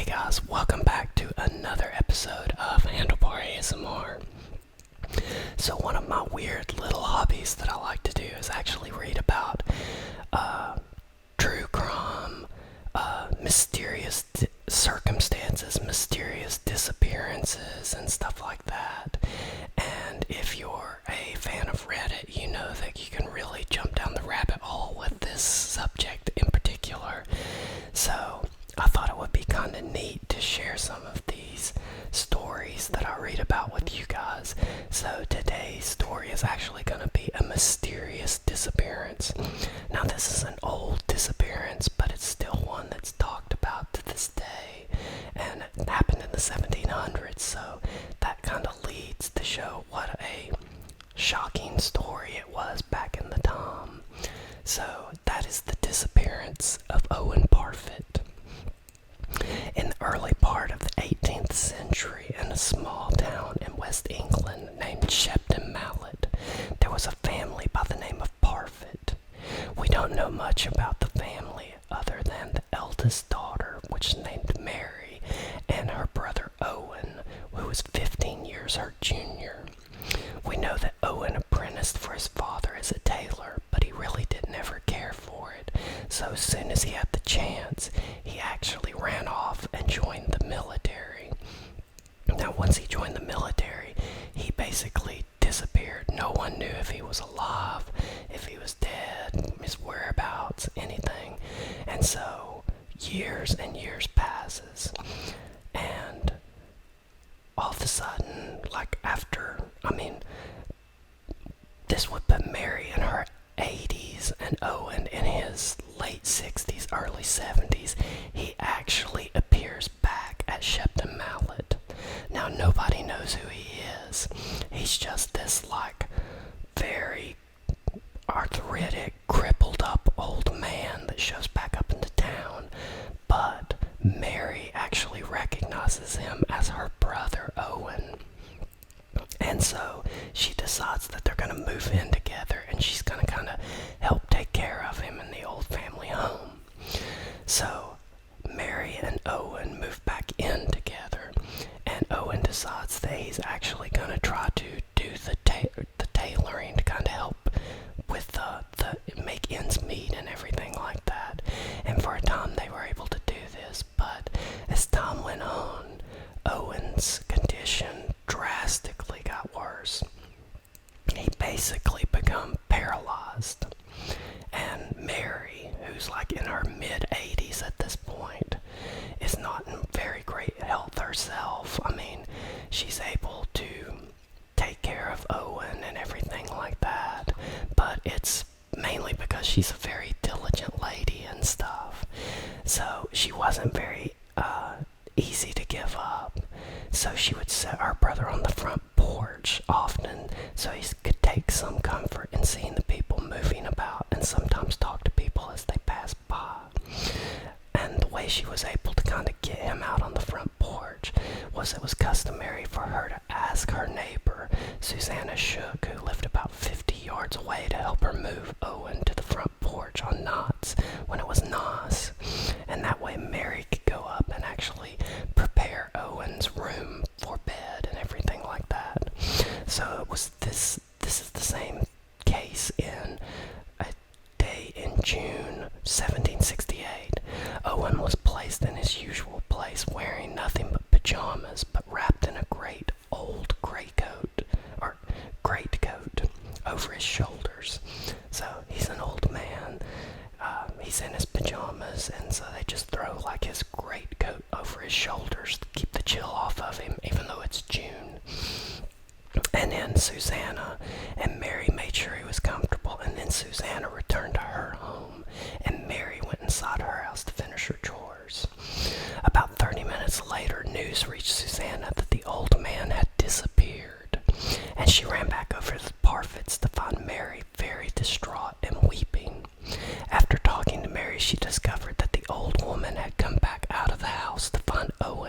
guys, welcome back to another episode of Handlebar ASMR. So one of my weird little hobbies that I like to do is actually read about true crime, mysterious circumstances, mysterious disappearances, and stuff like that. And if you're a fan of Reddit, you know that you can really jump down the rabbit hole with this subject in particular. So I thought it would be kind of neat to share some of these stories that I read about with you guys. So today's story is actually going to be a mysterious disappearance. Now this is an old disappearance, but it's still one that's talked about to this day. And it happened in the 1700s, so that kind of leads to show what a shocking story it was back in the time. So that is the disappearance of Owen Parfitt. In the early part of the 18th century, in a small town in West England named Shepton Mallet, there was a family by the name of Parfitt. We don't know much about the family other than the eldest daughter, which is named Mary, and her brother Owen, who was 15 years her junior. We know that Owen apprenticed for his father as a tailor, but he really didn't ever care for it. So as soon as he had the chance, he actually ran off and joined the military. Now once he joined the military, he basically disappeared. No one knew if he was alive, if he was dead, his whereabouts, anything. And so years and years passes, and all of a sudden, this would put Mary in her 80s and Owen in his late 60s, early 70s. He actually appears back at Shepton Mallet. Now nobody knows who he is. He's just this very arthritic, crippled up old man that shows back up into town. But Mary actually recognizes him as her brother Owen. And so she decides that they're going to move in together, and she's going to kind of help take care of him in the old family home. So Mary and Owen move back in together, and Owen decides that he's actually going to try to do the tailoring to kind of help with the make ends meet and everything like that. And for a time they were able to do this, but as time went on, Owen's condition drastically got worse. He basically became paralyzed. And Mary, who's in her mid-80s at this point, is not in very great health herself. She's able to take care of Owen and everything like that, but it's mainly because she's a very diligent lady and stuff. So she wasn't very easy to give up. So she would set our brother on the front porch often, so he could take some comfort in seeing the people moving about and sometimes talk to people as they passed by. And the way she was able to kind of get him out on the front porch was it was customary for her to ask her neighbor, Susanna Shook, who lived about 50 yards away, to help her move Owen to the front porch on nights when it was nice. And that way Mary could go up and actually prepare Owen's room for bed and everything like that. So it was this is the same case in a day in June 1768. Owen was placed in his usual place wearing nothing but pajamas, but wrapped in a great old greatcoat over his shoulders. So he's an old man. He's in his pajamas, and so they just throw his greatcoat over his shoulders to keep the chill off of him, even though it's June. And then Susanna and Mary made sure he was comfortable, and then Susanna returned to her home, and Mary went inside her house to finish her chores. About 30 minutes later, news reached Susanna that the old man had disappeared, and she ran back over to the Parfitts to find Mary very distraught and weeping. After talking to Mary, she discovered that the old woman had come back out of the house to find Owen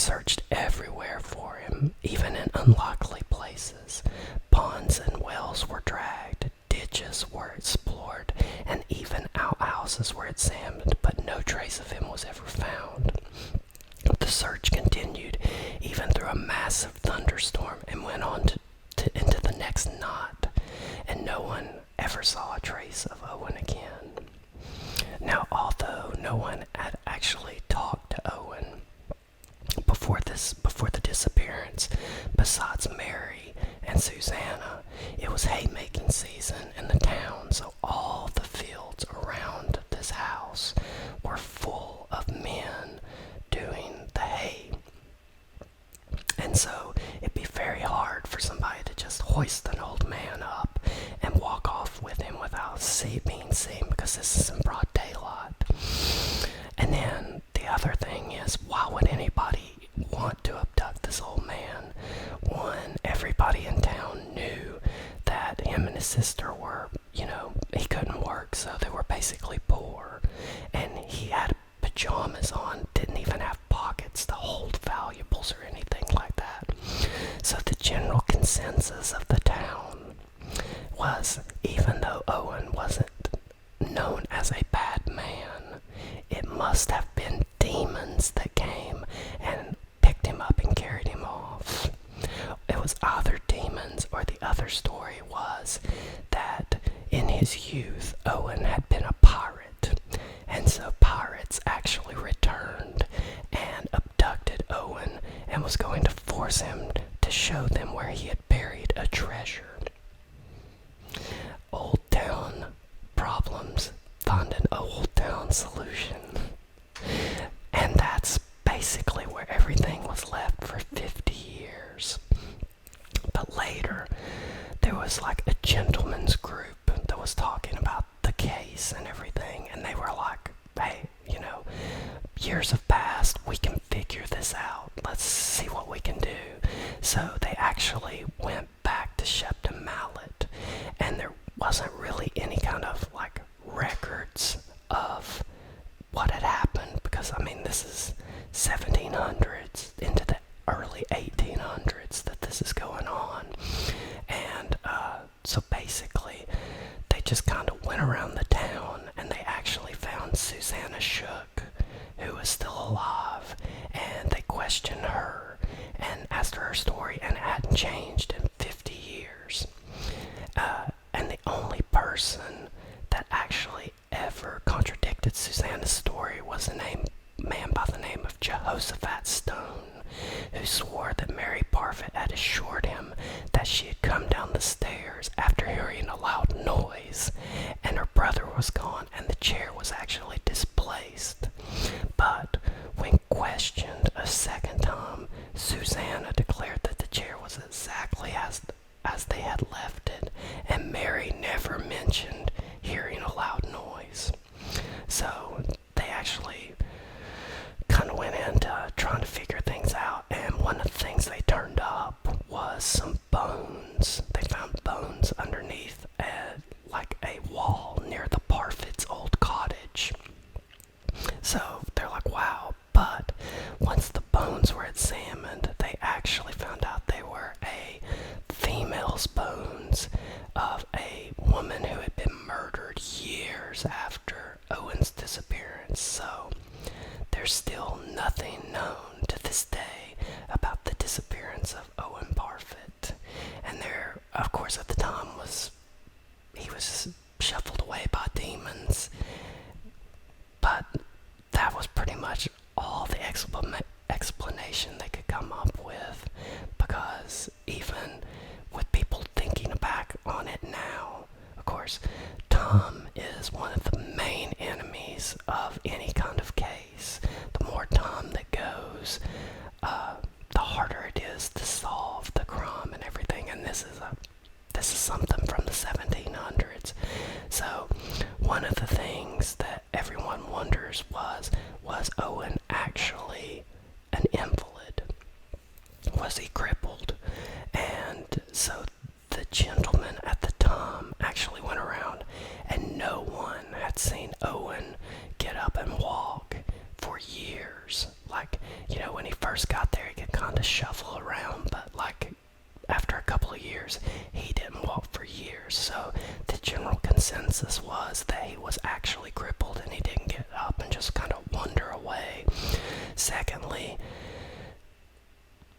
searched everywhere for him, even in unlikely places. Ponds and wells were dragged, ditches were explored, and even outhouses were examined, but no trace of him was ever found. The search continued even through a massive thunderstorm and went on into the next night, and no one ever saw a trace of Owen again. Now, although no one had actually talked to Owen before the disappearance, besides Mary and Susanna, it was haymaking season in the town, so all the fields around this house were full of men doing the hay. And so it'd be very hard for somebody to just hoist an old man up and walk off with him without being seen, because this is in broad daylight. And then the other thing is, why would anybody want to abduct this old man? One, everybody in town knew that him and his sister were, he couldn't work, so they were basically poor. And he had pajamas on, didn't even have pockets to hold valuables or anything like that. So the general consensus of the town was, even though Owen wasn't known as a bad man, it must have been demons that came and picked him up and carried him off. It was either demons, or the other story was that in his youth Owen had been a pirate, and so pirates actually returned and abducted Owen and was going to force him to show them where he had buried a treasure. Old Town problems find an Old Town solution. And that's basically where everything was left for 50 years. But later, there was like a gentleman's group that was talking about the case and everything, and they were like, hey, years have passed, we can figure this out, let's see what we can do. So they actually went back to Shepton Mallet, and there wasn't really any kind of records of what had happened, because this is 1700s into the early 1800s that this is going on. And so basically they just kind of went around the town, and they actually found Susanna Shook, who was still alive, and they questioned her and asked her story, and it hadn't changed in 50 years. And the only person that actually ever contradicted Susanna's story was a man by the name of Jehoshaphat Stone, who swore that Mary Parfitt had assured him that she had come down the stairs after hearing a loud noise, and her brother was gone, and the chair was actually displaced. But when questioned a second time, Susanna declared that the chair was exactly as they had left it, and Mary never mentioned hearing a loud noise. So they actually kind of went into trying to figure things out, and one of the things they turned up was some bones. They found bones underneath a wall near the Parfitts' old cottage. So they're like, wow. But once the bones were examined, they actually found out they were a female's bones of a woman who had been murdered years after Owen's disappearance. So there's still nothing known to this day about the disappearance of Owen Parfitt. And there, of course, at the time he was shuffled away by demons. But that was pretty much all the explanation they could come up with, because even with people thinking back on it now, of course, Tom is one of the main enemies of any kind of case. The more time that goes, the harder it is to solve the crime and everything. And this is something from the 1700s. So one of the things that everyone wonders was Owen actually an invalid? Was he crippled? And so the gentleman at the time actually went around, and no one had seen Owen get up and walk for years. When he first got there, he could kind of shuffle around, but like after a couple of years, he didn't walk for years. So the general consensus was that he was actually crippled and he didn't get up and just kind of wander away. Secondly,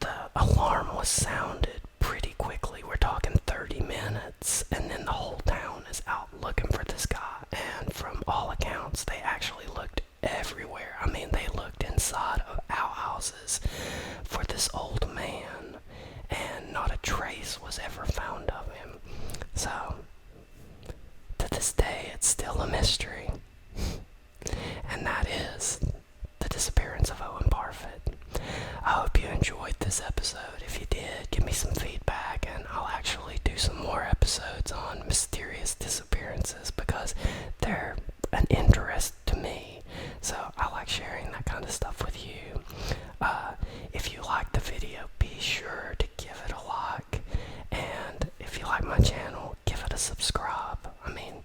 the alarm was sounded pretty quickly. We're talking 30 minutes, and then the whole town is out looking for this guy. And from all accounts, they actually looked everywhere. I mean, they looked inside of outhouses for this old man, and not a trace was ever found of him. So, to this day, it's still a mystery. And that is the disappearance of Owen Parfitt. I hope you enjoyed this episode. If you did, give me some feedback, and I'll actually do some more episodes on mysterious disappearances because they're an interest to me. So I like sharing that kind of stuff with you. If you like the video, be sure to give it a like. And if you like my channel, give it a subscribe. I mean,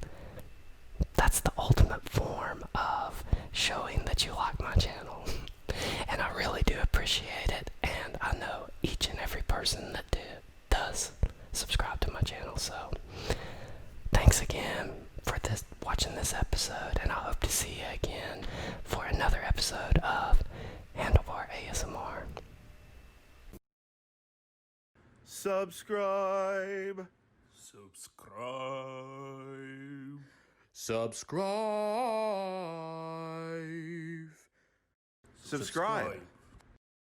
that's the ultimate form of showing that you like my channel. And I really do appreciate it. And I know each and every person that does subscribe to my channel. So thanks again for watching this episode. And I hope to see you again for another episode of Handlebar ASMR. Subscribe. Subscribe. Subscribe.